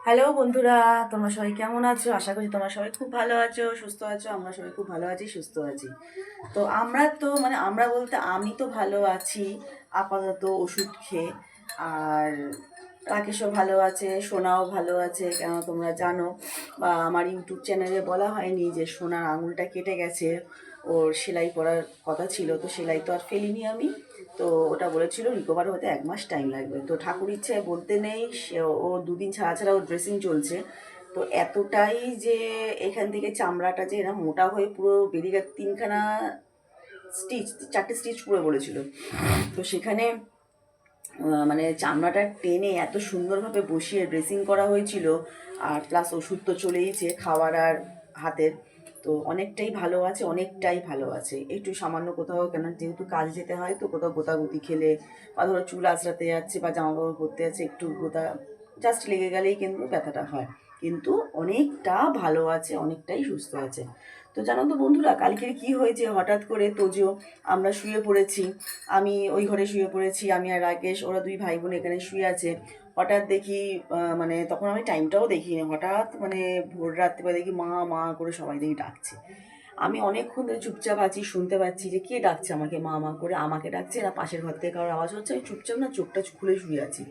Hello বন্ধুরা, তোমরা সবাই কেমন আছো? আশা করি তোমরা সবাই খুব ভালো আছো, সুস্থ আছো। আমরা সবাই খুব ভালো আছি, সুস্থ আছি। তো আমরা বলতে আমি তো ভালো আছি আপাতত ওষুধ খেয়ে। আর রাকেশও ভালো আছে, সোনাও ভালো আছে। কেন তোমরা জানো বা আমার ইউটিউব চ্যানেলে বলা হয়নি যে সোনার আঙুলটা কেটে গেছে, ওর সেলাই করার কথা ছিল, তো সেলাই তো আর ফেলিনি আমি। তো ওটা বলেছিল রিকভার হতে 1 মাস টাইম লাগবে। তো ঠাকুর ইচ্ছায় বলতে নেই, ও 2 দিন ছাড়া ছাড়া ওর ড্রেসিং চলছে। তো এতটাই যে এখান থেকে চামড়াটা যে এরকম মোটা হয়ে পুরো বেরিয়ে গেছে, 3খানা স্টিচ, 4টে স্টিচ পুরো বলেছিল। তো সেখানে মানে চামড়াটা টেনে এত সুন্দরভাবে বসিয়ে ড্রেসিং করা হয়েছিল। আর প্লাস ওষুধ তো চলেইছে খাওয়ার আর হাতের। তো অনেকটাই ভালো আছে, অনেকটাই ভালো আছে। একটু সামান্য কোথাও, কেন যেহেতু কাজ যেতে হয়, তো কোথাও গোতাগুতি খেলে বা ধরো চুল আঁচড়াতে যাচ্ছে বা জামা কাপড় পরতে যাচ্ছে, একটু গোতা জাস্ট লেগে গেলেই কিন্তু ব্যথাটা হয়। কিন্তু অনেকটা ভালো আছে, অনেকটাই সুস্থ আছে। তো জানো তো বন্ধুরা, কালকের কি হয়েছে, হঠাৎ করে তোজো, আমরা শুয়ে পড়েছি, আমি ওই ঘরে শুয়ে পড়েছি, আমি আর রাকেশ, ওরা 2 ভাই বোন এখানে শুয়ে আছে। হঠাৎ দেখি মানে তখন আমি টাইমটাও দেখিনি, হঠাৎ মানে ভোর রাত্রিবেলা দেখি মা মা করে সবাই দেখি ডাকছে। আমি অনেকক্ষণ ধরে চুপচাপ আছি, শুনতে পাচ্ছি যে কে ডাকছে আমাকে, মা মা করে আমাকে ডাকছে না পাশের ঘর থেকে কারোর আওয়াজ হচ্ছে। আমি চুপচাপ না চোখটা খুলে শুয়ে আছি।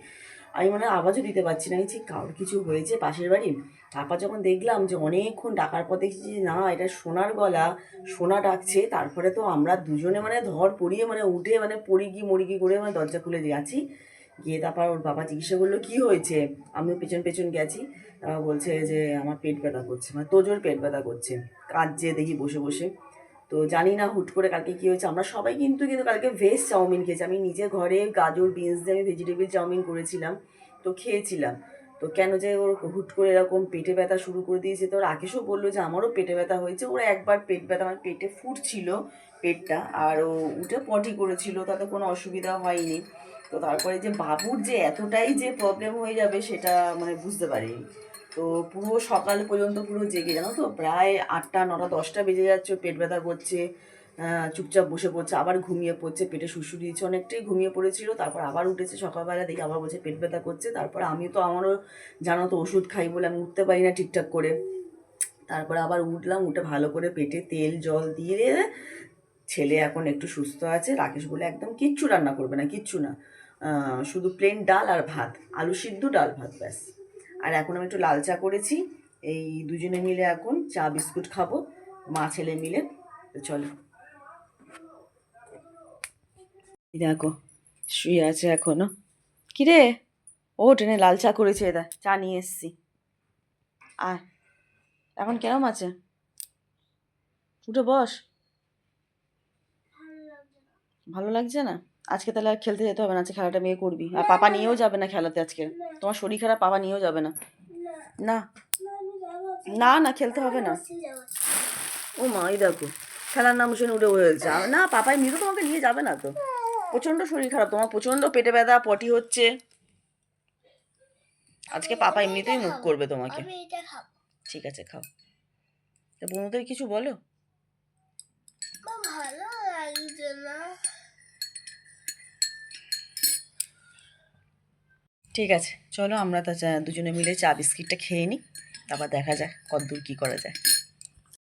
আমি মানে আওয়াজও দিতে পারছি না, যে কারোর কিছু হয়েছে পাশের বাড়ি। তারপর যখন দেখলাম যে অনেকক্ষণ ডাকার পর দেখছি যে না, এটা সোনার গলা, সোনা ডাকছে। তারপরে তো আমরা দুজনে মানে ধর পড়িয়ে মানে উঠে মানে পড়ি কি মরি কি করে মানে দরজা খুলে গেছি। গিয়ে তারপর ওর বাবা জিজ্ঞাসা করলো কী হয়েছে। আমিও পেছন পেছন গেছি। বলছে যে আমার পেট ব্যথা করছে, মানে তোজোর পেট ব্যথা করছে, কাঁদছে দেখি বসে বসে। তো জানি না হুট করে কালকে কী হয়েছে। আমরা সবাই কিন্তু কিন্তু কালকে ভেজ চাউমিন খেয়েছি। আমি নিজে ঘরে গাজর বিনস দিয়ে আমি ভেজিটেবিল চাউমিন করেছিলাম, তো খেয়েছিলাম। তো কেন যে ওর হুট করে এরকম পেটে ব্যথা শুরু করে দিয়েছে, তো রাকেশও বললো যে আমারও পেটে ব্যথা হয়েছে। ওরা একবার পেট ব্যথা, আমার পেটে ফুটছিল পেটটা, আর ও উঠে পটি করেছিল, তাতে কোনো অসুবিধা হয়নি। তো তারপরে যে বাবুর যে এতটাই যে প্রবলেম হয়ে যাবে সেটা মানে বুঝতে পারিনি। তো পুরো সকাল পর্যন্ত পুরো জেগে, জানো তো, প্রায় 8টা 9টা 10টা বেজে যাচ্ছে, পেট ব্যথা করছে। চুপচাপ বসে পড়ছে, আবার ঘুমিয়ে পড়ছে, পেটে শুশুরি দিচ্ছে, অনেকটাই ঘুমিয়ে পড়েছিল। তারপর আবার উঠেছে সকালবেলা, দেখি আবার বলছে পেট ব্যথা করছে। তারপর আমি তো, আমারও জানো তো ওষুধ খাই বলে আমি উঠতে পারি না ঠিকঠাক করে। তারপরে আবার উঠলাম, উঠে ভালো করে পেটে তেল জল দিয়ে, ছেলে এখন একটু সুস্থ আছে। রাকেশ বলে একদম কিচ্ছু রান্না করবে না, কিচ্ছু না, শুধু প্লেন ডাল আর ভাত, আলু সিদ্ধ ডাল ভাত, ব্যাস। আর এখন আমি একটু লাল চা করেছি, এই দুজনে মিলে এখন চা বিস্কুট খাবো, মা ছেলে মিলে। তো চলো, দেখো শুয়ে আছে এখনো। কিরে, ও ট্রেনে লাল চা করেছে, এদা চা নিয়ে এসছি। আয়, এখন কেমন আছে? উঠে বস। ভালো লাগছে না? আজকে তাহলে আর খেলতে যেতে হবে না, আজকে খেলাটা মেয়ে করবি। আর পাপা নিয়েও যাবে না খেলাতে আজকে, তোমার শরীর খারাপ, পাপা নিয়েও যাবে না। না না না, খেলতে হবে না। ও মা, এই দেখো খেলার নাম শুনে উঠে বলছে না, পাপা এমনি তো তোমাকে নিয়ে যাবে না তো। প্রচণ্ড শরীর খারাপ তোমার, প্রচণ্ড পেটে ব্যথা, পটি হচ্ছে। আজকে পাপা এমনিতেই মুখ করবে তোমাকে। ঠিক আছে, খাও। তা বন্ধুদের কিছু বলো। ভালো লাগছে না। ঠিক আছে, চলো আমরা তা দুজনে মিলে চা বিস্কিটটা খেয়ে নিই, তারপর দেখা যাক কতদূর কী করা যায়।